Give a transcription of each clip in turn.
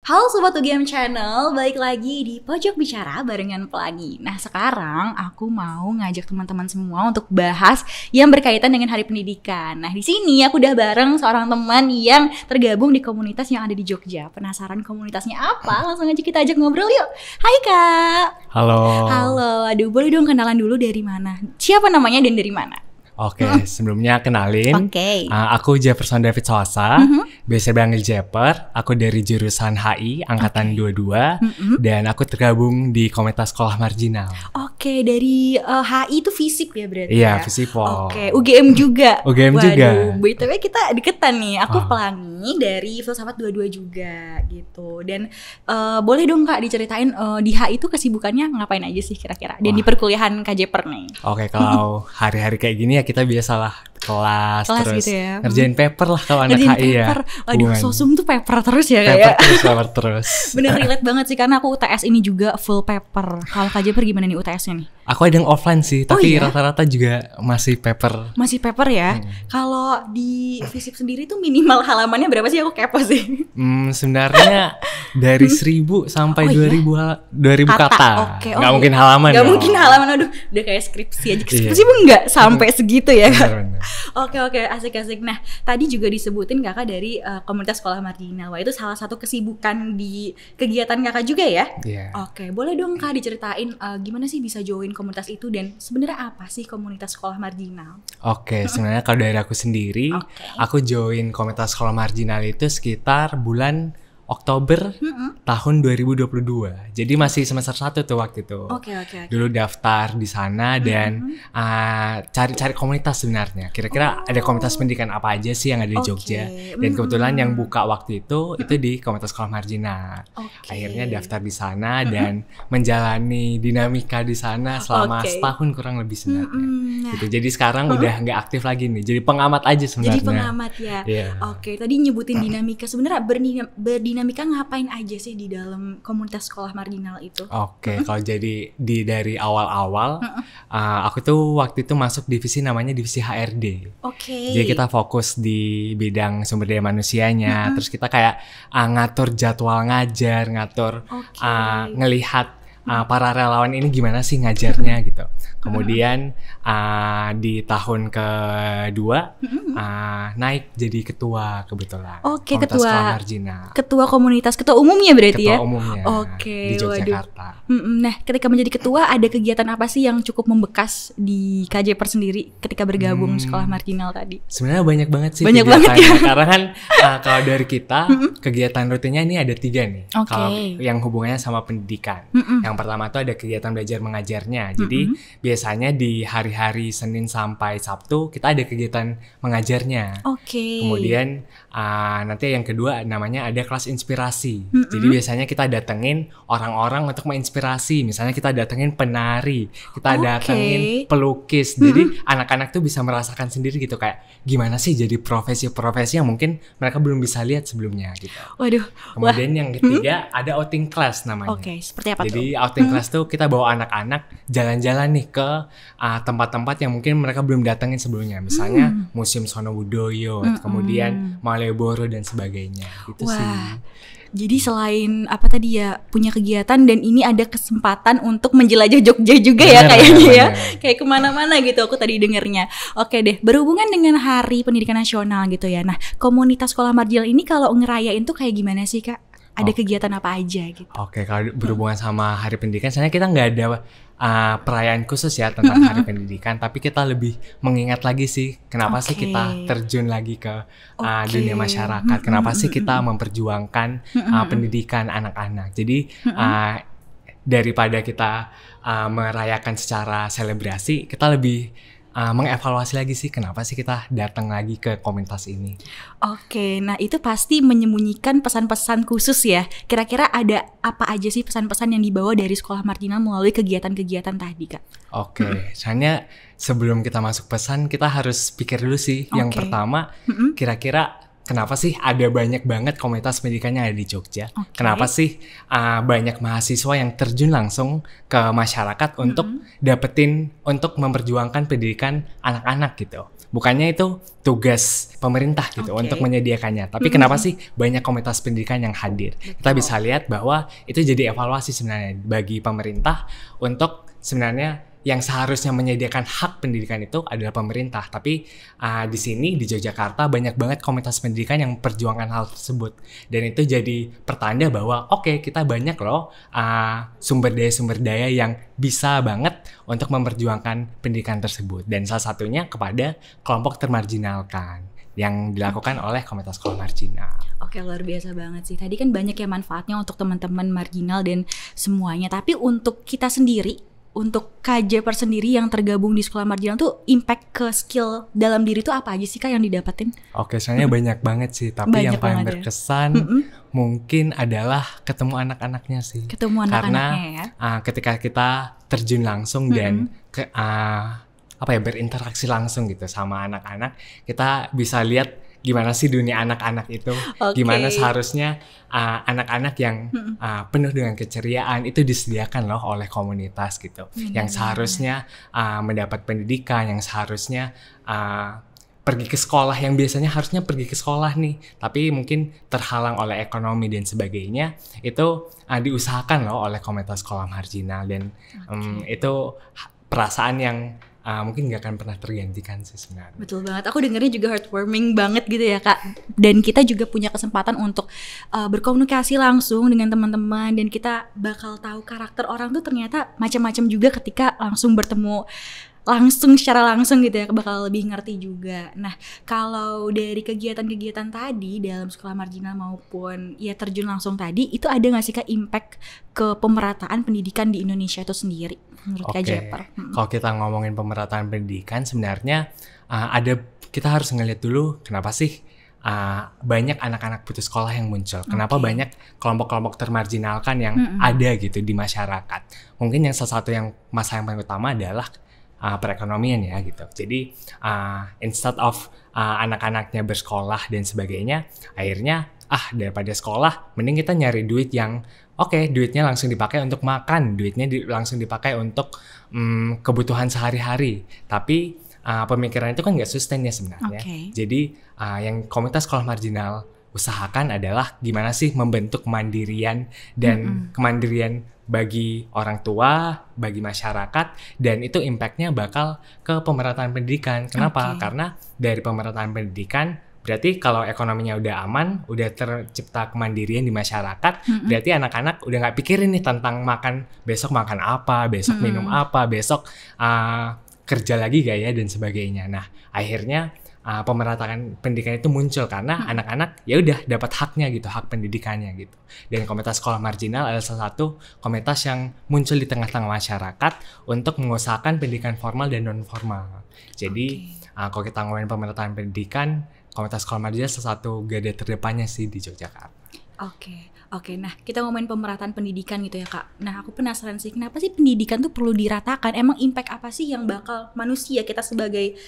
Halo Sobat UGM Channel, balik lagi di Pojok Bicara barengan Pelangi. Nah sekarang aku mau ngajak teman-teman semua untuk bahas yang berkaitan dengan Hari Pendidikan. Nah di sini aku udah bareng seorang teman yang tergabung di komunitas yang ada di Jogja. Penasaran komunitasnya apa? Langsung aja kita ajak ngobrol yuk. Hai Kak. Halo. Halo, aduh boleh dong kenalan dulu dari mana? Siapa namanya dan dari mana? Oke, sebelumnya kenalin. Oke. Aku Jefferson David Sosa, biasa dipanggil Jeper. Aku dari jurusan HI, angkatan 22, dan aku tergabung di komunitas sekolah marginal. Oke, dari HI itu FISIP ya berarti Iya, ya? Visipol. Oke, UGM juga. UGM juga. Waduh, BTW kita deketan nih. Aku Pelangi dari Filsafat 22 juga gitu. Dan boleh dong Kak diceritain di HI itu kesibukannya ngapain aja sih kira-kira? Dan di perkuliahan Kak Jeper nih. Oke, kalau hari-hari kayak gini ya kita biasalah kelas terus gitu ya. ngerjain paper lah kalau anak Ngerjain HI ya. paper. Waduh, sosum tuh paper terus ya Paper kayak. paper terus. Bener relate banget sih karena aku UTS ini juga full paper. Kalau Kak Jeper gimana nih UTS-nya nih? Aku ada yang offline sih, tapi iya? rata-rata juga masih paper. Masih paper ya. Kalau di FISIP sendiri tuh minimal halamannya berapa sih? Aku kepo sih. Sebenarnya dari 1000 sampai 2000 kata. Oke, Nggak mungkin halaman. Nggak dong. mungkin halaman, aduh, udah kayak skripsi aja. Iya. Skripsi pun nggak sampai segitu ya. Bener-bener. Oke, asik-asik. Nah, tadi juga disebutin kakak dari komunitas sekolah marginal. Wah, itu salah satu kesibukan di kegiatan kakak juga ya? Iya. Oke, boleh dong kak diceritain gimana sih bisa join komunitas itu dan sebenarnya apa sih komunitas sekolah marginal? Oke, sebenarnya kalau dari aku sendiri, aku join komunitas sekolah marginal itu sekitar bulan Oktober tahun 2022. Jadi masih semester 1 tuh waktu itu. Oke. Dulu daftar di sana dan cari-cari komunitas sebenarnya. Kira-kira ada komunitas pendidikan apa aja sih yang ada di Jogja. Dan kebetulan yang buka waktu itu di komunitas sekolah marginal. Akhirnya daftar di sana dan menjalani dinamika di sana selama setahun kurang lebih sebenarnya. Gitu. Jadi sekarang udah nggak aktif lagi nih. Jadi pengamat aja sebenarnya. Jadi pengamat ya. Yeah. Oke, tadi nyebutin dinamika. Sebenarnya berdinamika ngapain aja sih di dalam komunitas sekolah marginal itu? Oke, kalau jadi dari awal-awal, aku tuh waktu itu masuk divisi namanya divisi HRD. Oke. Jadi kita fokus di bidang sumber daya manusianya, terus kita kayak ngatur jadwal ngajar, ngatur ngelihat para relawan ini gimana sih ngajarnya gitu. Kemudian di tahun kedua naik jadi ketua kebetulan. Oke, komunitas ketua. sekolah marginal. Ketua komunitas, ketua umumnya berarti Ketua ya? umumnya Oke, di Yogyakarta. Nah, ketika menjadi ketua ada kegiatan apa sih yang cukup membekas di KJPer sendiri ketika bergabung sekolah marginal tadi? Sebenarnya banyak banget sih Banyak banget ya. Karena kan kalau dari kita kegiatan rutinnya ini ada 3 nih. Oke. Kalau yang hubungannya sama pendidikan. Yang pertama tuh ada kegiatan belajar mengajarnya. Jadi biasanya di hari-hari Senin sampai Sabtu kita ada kegiatan mengajarnya. Oke. Kemudian nanti yang kedua namanya ada kelas inspirasi. Jadi biasanya kita datengin orang-orang untuk menginspirasi. Misalnya kita datengin penari, kita datengin pelukis. Jadi anak-anak tuh bisa merasakan sendiri gitu kayak gimana sih jadi profesi-profesi yang mungkin mereka belum bisa lihat sebelumnya gitu. Waduh. Kemudian yang ketiga ada outing class namanya. Oke, seperti apa Jadi tuh? outing class tuh kita bawa anak-anak jalan-jalan nih ke tempat-tempat yang mungkin mereka belum datengin sebelumnya. Misalnya Museum Sonobudoyo, kemudian Malioboro dan sebagainya. Itu sih. Jadi selain apa tadi ya punya kegiatan dan ini ada kesempatan untuk menjelajah Jogja juga ya kayaknya ya. Kayak kemana-mana gitu aku tadi dengernya. Oke deh, berhubungan dengan Hari Pendidikan Nasional gitu ya. Nah, komunitas sekolah marginal ini kalau ngerayain tuh kayak gimana sih Kak? Ada kegiatan apa aja gitu? Oke, kalau berhubungan sama Hari Pendidikan, sebenarnya kita nggak ada perayaan khusus ya tentang Hari Pendidikan, tapi kita lebih mengingat lagi sih kenapa sih kita terjun lagi ke dunia masyarakat, kenapa sih kita memperjuangkan pendidikan anak-anak. Jadi daripada kita merayakan secara selebrasi, kita lebih mengevaluasi lagi sih kenapa sih kita datang lagi ke komunitas ini. Oke, nah itu pasti menyembunyikan pesan-pesan khusus ya. Kira-kira ada apa aja sih pesan-pesan yang dibawa dari sekolah marginal melalui kegiatan-kegiatan tadi Kak? Oke, soalnya sebelum kita masuk pesan kita harus pikir dulu sih. Yang pertama, kira-kira kenapa sih ada banyak banget komunitas pendidikan yang ada di Jogja? Kenapa sih banyak mahasiswa yang terjun langsung ke masyarakat untuk dapetin, untuk memperjuangkan pendidikan anak-anak gitu? bukannya itu tugas pemerintah gitu untuk menyediakannya. Tapi kenapa sih banyak komunitas pendidikan yang hadir? Kita bisa lihat bahwa itu jadi evaluasi sebenarnya bagi pemerintah untuk sebenarnya yang seharusnya menyediakan hak pendidikan itu adalah pemerintah. Tapi di sini di Yogyakarta banyak banget komunitas pendidikan yang memperjuangkan hal tersebut. Dan itu jadi pertanda bahwa kita banyak loh sumber daya yang bisa banget untuk memperjuangkan pendidikan tersebut. Dan salah satunya kepada kelompok termarginalkan yang dilakukan oleh komunitas sekolah marginal. Oke, luar biasa banget sih. Tadi kan banyak ya manfaatnya untuk teman-teman marginal dan semuanya. Tapi untuk kita sendiri, untuk KJPer sendiri yang tergabung di sekolah marginal tuh impact ke skill dalam diri tuh apa aja sih Kak yang didapatin? Oke, soalnya banyak banget sih, tapi yang paling berkesan mungkin adalah ketemu anak-anaknya sih. Ketemu anak-anaknya ya. Karena ketika kita terjun langsung dan berinteraksi langsung gitu sama anak-anak, kita bisa lihat gimana sih dunia anak-anak itu, gimana seharusnya anak-anak yang penuh dengan keceriaan itu disediakan loh oleh komunitas gitu, yang seharusnya mendapat pendidikan, yang seharusnya pergi ke sekolah, yang biasanya harusnya pergi ke sekolah nih, tapi mungkin terhalang oleh ekonomi dan sebagainya, itu diusahakan loh oleh komunitas sekolah marginal. Dan itu perasaan yang mungkin gak akan pernah tergantikan sih sebenarnya. Betul banget, aku dengernya juga heartwarming banget gitu ya Kak. Dan kita juga punya kesempatan untuk berkomunikasi langsung dengan teman-teman, dan kita bakal tahu karakter orang tuh ternyata macam-macam juga ketika langsung bertemu langsung secara langsung gitu ya, bakal lebih ngerti juga. Nah, kalau dari kegiatan-kegiatan tadi dalam sekolah marginal maupun ya terjun langsung tadi, itu ada nggak sih Kak impact ke pemerataan pendidikan di Indonesia itu sendiri menurut KJPer? Kalau kita ngomongin pemerataan pendidikan sebenarnya kita harus ngeliat dulu kenapa sih banyak anak-anak putus sekolah yang muncul. Kenapa banyak kelompok-kelompok termarginalkan yang ada gitu di masyarakat. Mungkin yang salah satu yang masalah yang paling utama adalah perekonomian ya gitu. Jadi instead of anak-anaknya bersekolah dan sebagainya, akhirnya daripada sekolah mending kita nyari duit yang duitnya langsung dipakai untuk makan, duitnya langsung dipakai untuk kebutuhan sehari-hari. Tapi pemikiran itu kan nggak sustain ya sebenarnya. Jadi yang komunitas sekolah marginal usahakan adalah gimana sih membentuk kemandirian dan kemandirian bagi orang tua, bagi masyarakat, dan itu impactnya bakal ke pemerataan pendidikan. Kenapa? Karena dari pemerataan pendidikan berarti kalau ekonominya udah aman, udah tercipta kemandirian di masyarakat, berarti anak-anak udah nggak pikirin nih tentang besok makan apa, besok minum apa, besok kerja lagi gak ya dan sebagainya. Nah, akhirnya pemerataan pendidikan itu muncul karena anak-anak ya udah dapat haknya gitu, hak pendidikannya gitu. Dan komunitas sekolah marginal adalah salah satu komunitas yang muncul di tengah-tengah masyarakat untuk mengusahakan pendidikan formal dan non formal. Jadi kalau kita ngomongin pemerataan pendidikan, komunitas sekolah marginal salah satu garda terdepannya sih di Yogyakarta. Oke, nah kita ngomongin pemerataan pendidikan gitu ya Kak. Nah aku penasaran sih, kenapa sih pendidikan tuh perlu diratakan? Emang impact apa sih yang bakal manusia kita sebagai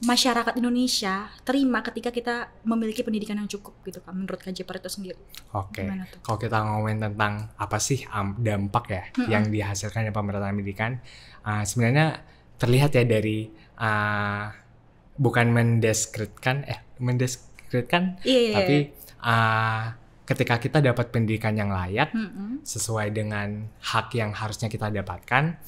masyarakat Indonesia terima ketika kita memiliki pendidikan yang cukup gitu Kak, menurut KJPer itu sendiri? Kalau kita ngomongin tentang apa sih dampak ya yang dihasilkan dari pemerataan pendidikan, sebenarnya terlihat ya dari bukan mendeskripsikan, tapi ketika kita dapat pendidikan yang layak sesuai dengan hak yang harusnya kita dapatkan,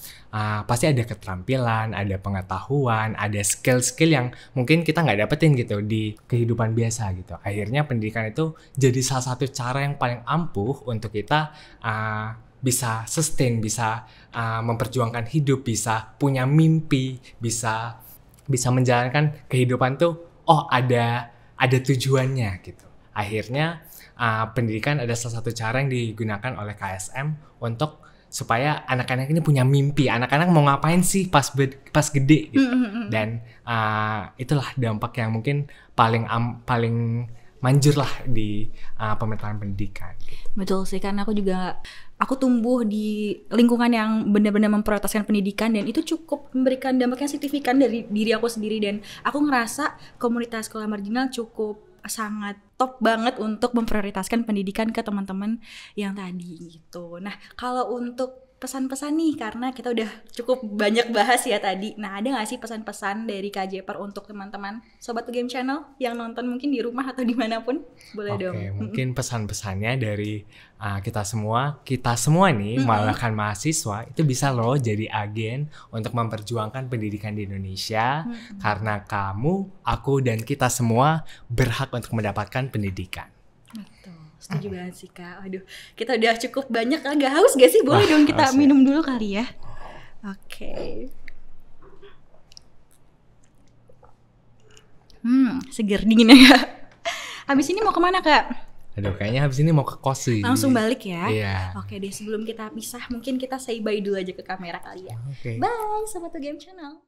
pasti ada keterampilan, ada pengetahuan, ada skill-skill yang mungkin kita nggak dapetin gitu di kehidupan biasa gitu. Akhirnya pendidikan itu jadi salah satu cara yang paling ampuh untuk kita bisa sustain, bisa memperjuangkan hidup, bisa punya mimpi, bisa menjalankan kehidupan tuh ada tujuannya gitu. Akhirnya pendidikan ada salah satu cara yang digunakan oleh KSM untuk supaya anak-anak ini punya mimpi. Anak-anak mau ngapain sih pas gede gitu. Dan itulah dampak yang mungkin paling manjur lah di pemerataan pendidikan. Betul sih, karena aku tumbuh di lingkungan yang benar-benar memprioritaskan pendidikan, dan itu cukup memberikan dampak yang signifikan dari diri aku sendiri. Dan aku ngerasa komunitas sekolah marginal cukup sangat top banget untuk memprioritaskan pendidikan ke teman-teman yang tadi gitu. Nah, kalau untuk pesan-pesan nih, karena kita udah cukup banyak bahas ya tadi. Nah, ada nggak sih pesan-pesan dari Kak Jeper untuk teman-teman Sobat Game Channel yang nonton mungkin di rumah atau dimanapun? Boleh dong. Oke, mungkin pesan-pesannya dari kita semua nih, bahkan mahasiswa itu bisa loh jadi agen untuk memperjuangkan pendidikan di Indonesia, karena kamu, aku, dan kita semua berhak untuk mendapatkan pendidikan. Betul, setuju banget sih Kak. Aduh, kita udah cukup banyak, agak haus gak sih? Boleh dong kita minum dulu kali ya. Oke. Seger dingin ya Kak. Habis ini mau kemana Kak? Aduh, kayaknya habis ini mau ke kos sih. Langsung balik ya? Iya. Oke deh, sebelum kita pisah mungkin kita say bye dulu aja ke kamera kali ya. Oke. Bye Sobat Game Channel.